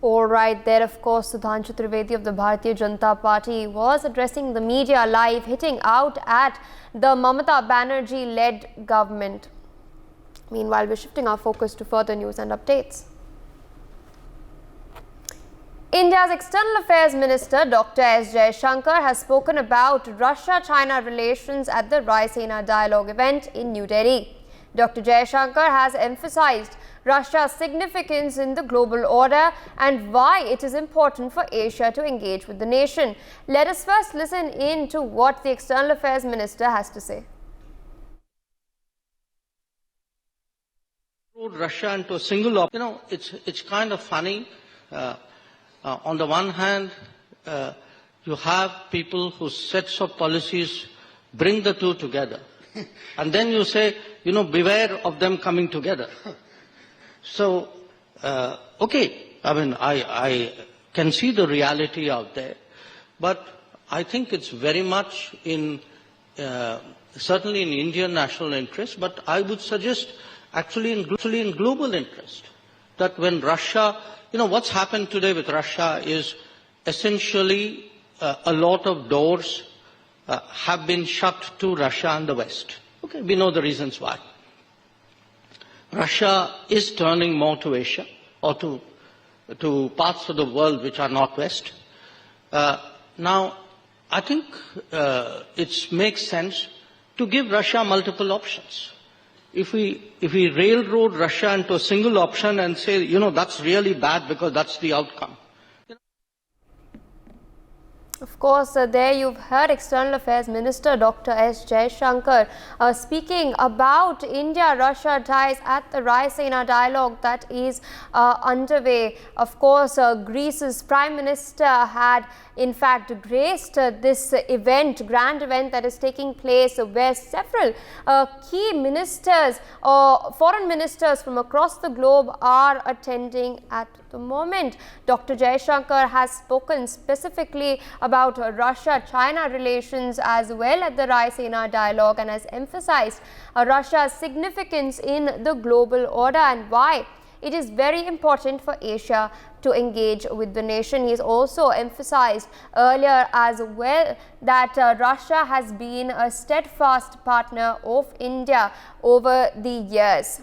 All right, there of course Sudhanshu Trivedi of the Bharatiya Janata Party was addressing the media live, hitting out at the Mamata Banerjee-led government. Meanwhile, we're shifting our focus to further news and updates. India's External Affairs Minister Dr. S. Jaishankar has spoken about Russia-China relations at the Raisina Dialogue event in New Delhi. Dr. Jaishankar has emphasized Russia's significance in the global order and why it is important for Asia to engage with the nation. Let us first listen in to what the External Affairs Minister has to say. Russia into a single, it's kind of funny. On the one hand, you have people whose sets of policies bring the two together. And then you say, beware of them coming together. So, okay, I can see the reality out there, but I think it's very much in, certainly in Indian national interest, but I would suggest actually in global interest, that when Russia, what's happened today with Russia is essentially a lot of doors have been shut to Russia and the West. Okay, we know the reasons why. Russia is turning more to Asia or to parts of the world which are not West. Now, I think it makes sense to give Russia multiple options. If we railroad Russia into a single option and say, that's really bad because that's the outcome. Of course, there you've heard External Affairs Minister Dr. S. Jaishankar speaking about India-Russia ties at the Raisina dialogue that is underway. Of course, Greece's Prime Minister had in fact graced this event, grand event that is taking place where several key ministers or foreign ministers from across the globe are attending at the moment. Dr. Jaishankar has spoken specifically about Russia-China relations as well at the Raisina dialogue and has emphasized Russia's significance in the global order and why it is very important for Asia to engage with the nation. He has also emphasized earlier as well that Russia has been a steadfast partner of India over the years.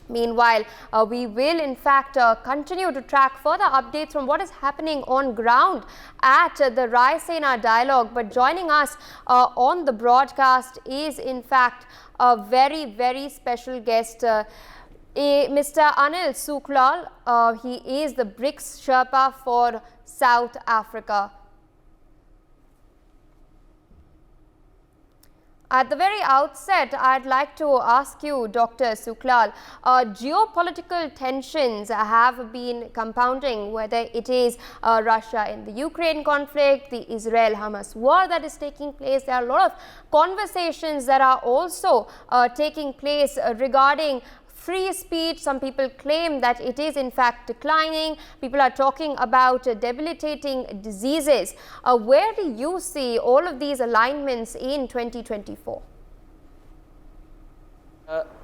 Meanwhile, we will in fact continue to track further updates from what is happening on ground at the Raisina dialogue. But joining us on the broadcast is in fact a very, very special guest, Mr. Anil Sooklal. He is the BRICS Sherpa for South Africa. At the very outset, I'd like to ask you, Dr. Sooklal, geopolitical tensions have been compounding, whether it is Russia in the Ukraine conflict, the Israel-Hamas war that is taking place. There are a lot of conversations that are also taking place regarding free speech. Some people claim that it is in fact declining. People are talking about debilitating diseases. Where do you see all of these alignments in 2024?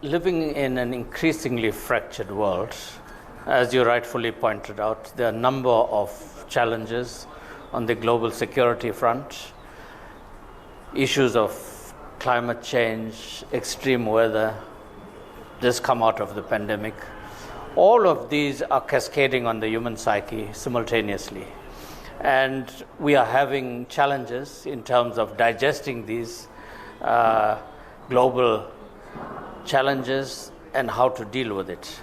Living in an increasingly fractured world, as you rightfully pointed out, there are a number of challenges on the global security front. Issues of climate change, extreme weather, just come out of the pandemic. All of these are cascading on the human psyche simultaneously. And we are having challenges in terms of digesting these global challenges and how to deal with it.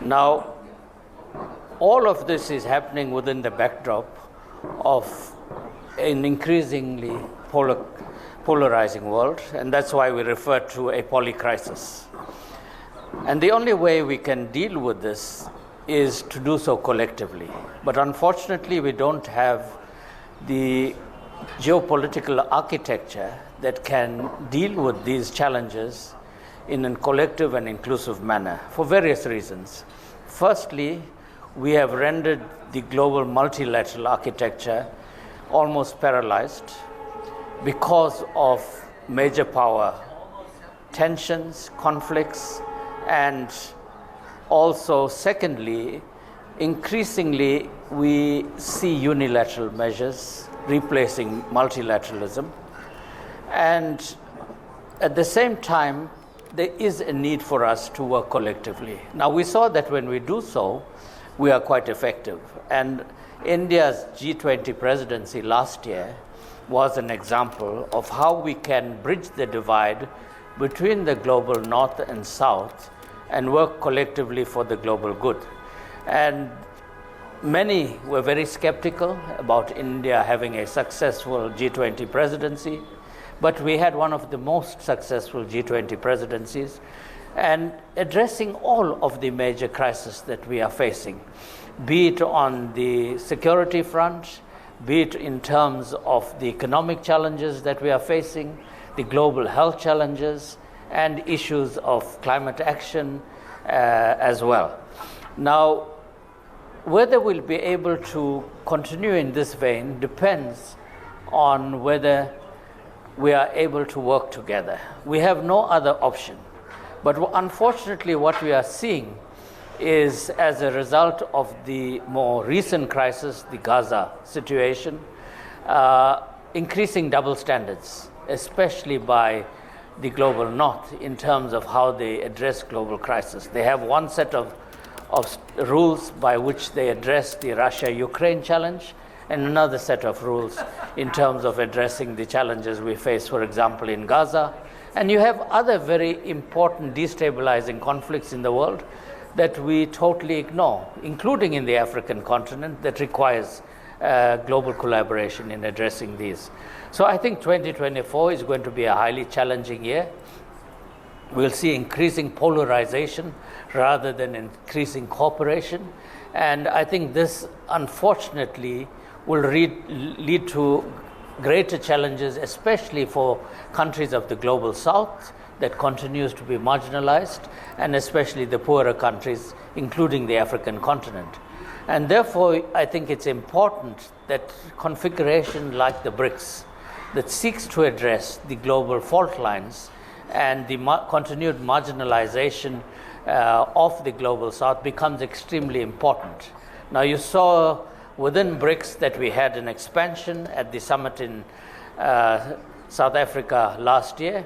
Now, all of this is happening within the backdrop of an increasingly polarizing world, and that's why we refer to a polycrisis. And the only way we can deal with this is to do so collectively. But unfortunately, we don't have the geopolitical architecture that can deal with these challenges in a collective and inclusive manner for various reasons. Firstly, we have rendered the global multilateral architecture almost paralyzed because of major power tensions, conflicts, and also, secondly, increasingly we see unilateral measures replacing multilateralism, and at the same time there is a need for us to work collectively. Now, we saw that when we do so, we are quite effective, and India's G20 presidency last year was an example of how we can bridge the divide between the global north and south and work collectively for the global good. And many were very skeptical about India having a successful G20 presidency, but we had one of the most successful G20 presidencies and addressing all of the major crises that we are facing, be it on the security front, be it in terms of the economic challenges that we are facing, the global health challenges, and issues of climate action as well. Now, whether we'll be able to continue in this vein depends on whether we are able to work together. We have no other option. But unfortunately, what we are seeing is, as a result of the more recent crisis, the Gaza situation, increasing double standards, especially by the global north in terms of how they address global crisis. They have one set of rules by which they address the Russia-Ukraine challenge, and another set of rules in terms of addressing the challenges we face, for example, in Gaza. And you have other very important destabilizing conflicts in the world that we totally ignore, including in the African continent, that requires global collaboration in addressing these. So I think 2024 is going to be a highly challenging year. We'll see increasing polarization rather than increasing cooperation. And I think this, unfortunately, will lead to greater challenges, especially for countries of the global south that continues to be marginalized, and especially the poorer countries, including the African continent. And therefore, I think it's important that configuration like the BRICS that seeks to address the global fault lines and the continued marginalization of the global south becomes extremely important. Now, you saw within BRICS that we had an expansion at the summit in South Africa last year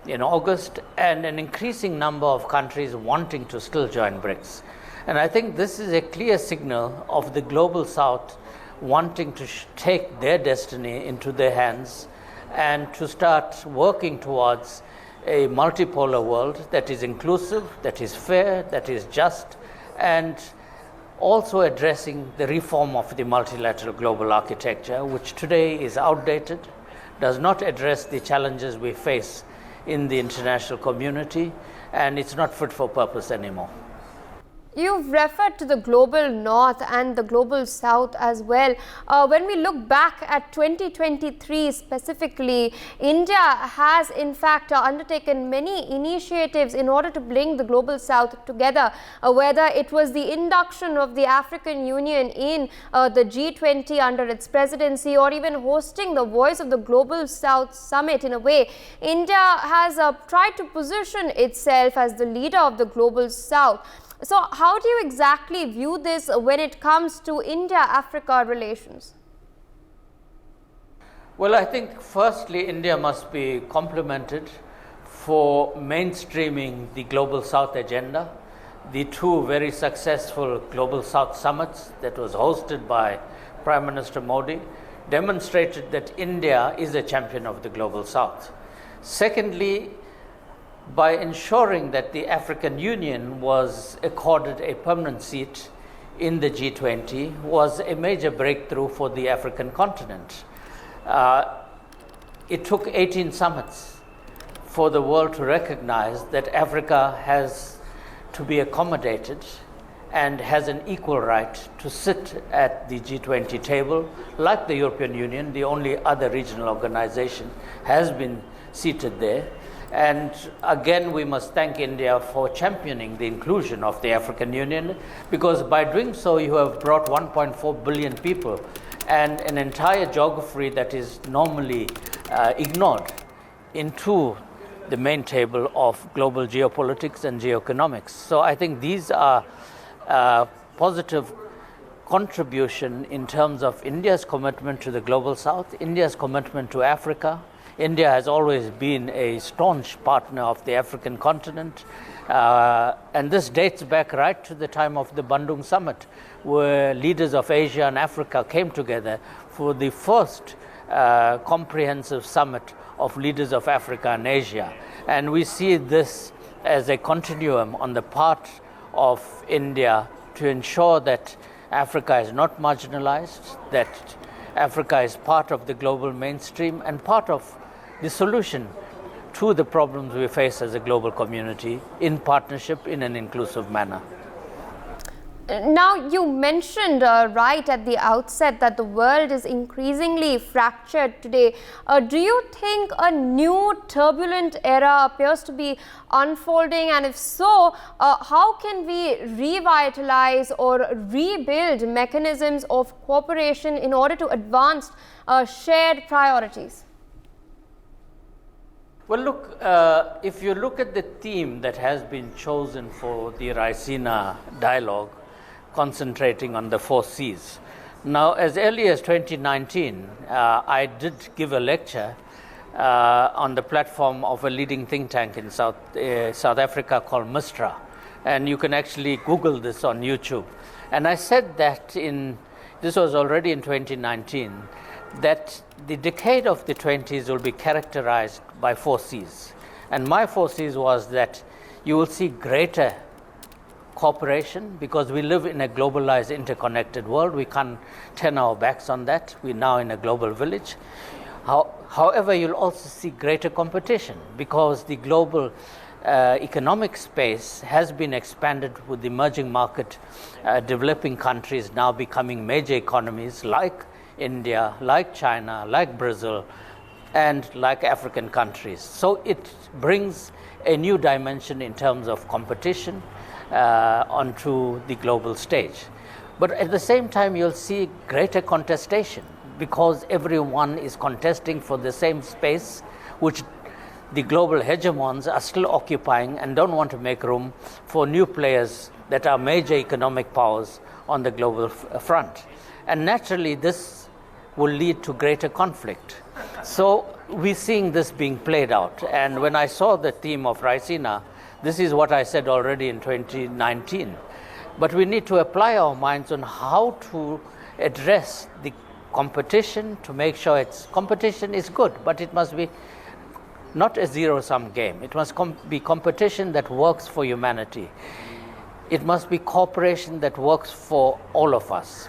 in August, and an increasing number of countries wanting to still join BRICS. And I think this is a clear signal of the global south wanting to take their destiny into their hands and to start working towards a multipolar world that is inclusive, that is fair, that is just, and also addressing the reform of the multilateral global architecture, which today is outdated, does not address the challenges we face in the international community, and it's not fit for purpose anymore. You've referred to the global north and the global south as well. When we look back at 2023 specifically, India has in fact undertaken many initiatives in order to bring the global south together, whether it was the induction of the African Union in the G20 under its presidency, or even hosting the Voice of the Global South Summit. In a way, India has tried to position itself as the leader of the global south. So how do you exactly view this when it comes to India-Africa relations? Well, I think firstly, India must be complimented for mainstreaming the Global South agenda. The two very successful Global South summits that was hosted by Prime Minister Modi demonstrated that India is a champion of the Global South. Secondly, by ensuring that the African Union was accorded a permanent seat in the G20 was a major breakthrough for the African continent. It took 18 summits for the world to recognize that Africa has to be accommodated and has an equal right to sit at the G20 table. Like the European Union, the only other regional organization has been seated there. And again, we must thank India for championing the inclusion of the African Union, because by doing so, you have brought 1.4 billion people and an entire geography that is normally ignored into the main table of global geopolitics and geoeconomics. So I think these are positive contribution in terms of India's commitment to the global south, India's commitment to Africa. India has always been a staunch partner of the African continent, and this dates back right to the time of the Bandung Summit, where leaders of Asia and Africa came together for the first comprehensive summit of leaders of Africa and Asia. And we see this as a continuum on the part of India to ensure that Africa is not marginalized, that Africa is part of the global mainstream and part of the solution to the problems we face as a global community in partnership in an inclusive manner. Now, you mentioned right at the outset that the world is increasingly fractured today. Do you think a new turbulent era appears to be unfolding? And if so, how can we revitalize or rebuild mechanisms of cooperation in order to advance shared priorities? Well, look, if you look at the theme that has been chosen for the Raisina dialogue, concentrating on the 4 C's. Now, as early as 2019, I did give a lecture on the platform of a leading think tank in South Africa called Mistra. And you can actually Google this on YouTube. And I said that this was already in 2019, that the decade of the 20s will be characterized by 4 C's. And my 4 C's was that you will see greater cooperation, because we live in a globalized, interconnected world. We can't turn our backs on that. We're now in a global village. However, you'll also see greater competition, because the global economic space has been expanded with the emerging market, developing countries now becoming major economies like India, like China, like Brazil, and like African countries. So it brings a new dimension in terms of competition onto the global stage. But at the same time, you'll see greater contestation, because everyone is contesting for the same space, which the global hegemons are still occupying and don't want to make room for new players that are major economic powers on the global front. And naturally, this will lead to greater conflict. So we're seeing this being played out. And when I saw the theme of Raisina, this is what I said already in 2019. But we need to apply our minds on how to address the competition to make sure competition is good, but it must be not a zero-sum game. It must be competition that works for humanity. It must be cooperation that works for all of us.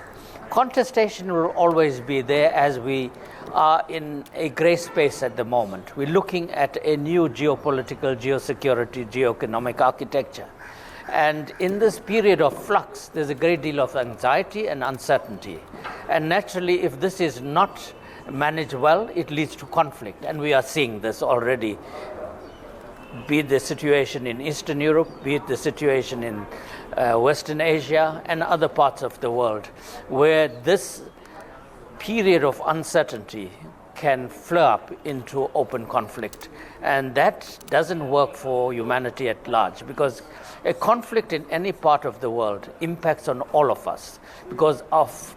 Contestation will always be there, as we are in a gray space at the moment. We're looking at a new geopolitical, geosecurity, geoeconomic architecture. And in this period of flux, there's a great deal of anxiety and uncertainty. And naturally, if this is not managed well, it leads to conflict. And we are seeing this already, be it the situation in Eastern Europe, be it the situation in Western Asia and other parts of the world, where this period of uncertainty can flare up into open conflict. And that doesn't work for humanity at large, because a conflict in any part of the world impacts on all of us because of,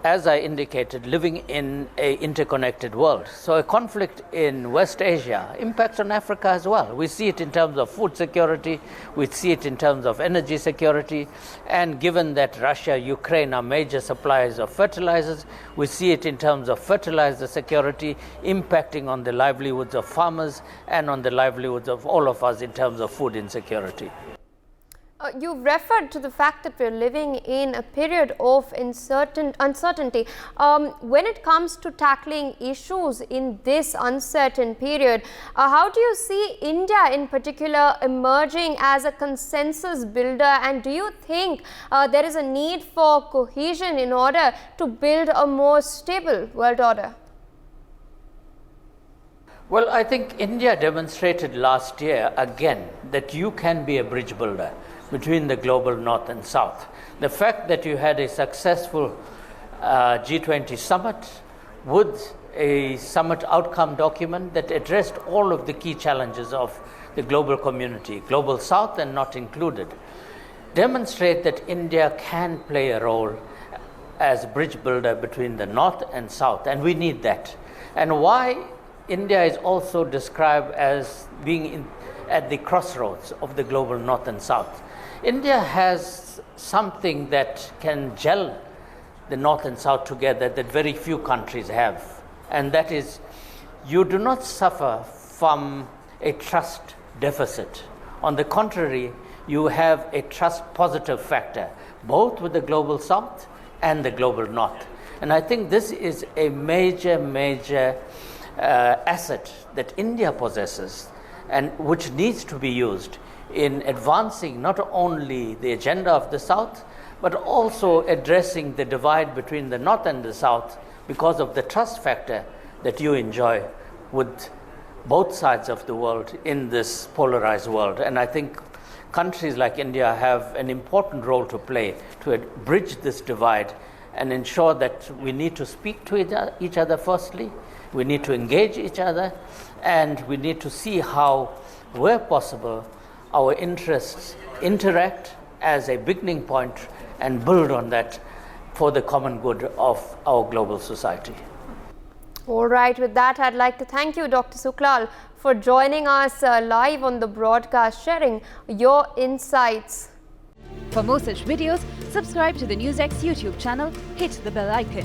as I indicated, living in an interconnected world. So a conflict in West Asia impacts on Africa as well. We see it in terms of food security, we see it in terms of energy security, and given that Russia, Ukraine are major suppliers of fertilizers, we see it in terms of fertilizer security impacting on the livelihoods of farmers and on the livelihoods of all of us in terms of food insecurity. You've referred to the fact that we're living in a period of uncertainty. When it comes to tackling issues in this uncertain period, how do you see India in particular emerging as a consensus builder? And do you think there is a need for cohesion in order to build a more stable world order? Well, I think India demonstrated last year again that you can be a bridge builder between the global north and south. The fact that you had a successful G20 summit with a summit outcome document that addressed all of the key challenges of the global community, global south and not included, demonstrate that India can play a role as bridge builder between the North and South, and we need that. And why India is also described as being at the crossroads of the global North and South. India has something that can gel the North and South together that very few countries have, and that is, you do not suffer from a trust deficit. On the contrary, you have a trust positive factor, both with the global South and the global North. And I think this is a major asset that India possesses, and which needs to be used in advancing not only the agenda of the South, but also addressing the divide between the North and the South because of the trust factor that you enjoy with both sides of the world in this polarized world. And I think countries like India have an important role to play to bridge this divide and ensure that we need to speak to each other firstly, we need to engage each other, and we need to see how, where possible, our interests interact as a beginning point and build on that for the common good of our global society. All right, with that, I'd like to thank you, Dr. Sooklal, for joining us live on the broadcast, sharing your insights. For more such videos, subscribe to the NewsX YouTube channel, hit the bell icon.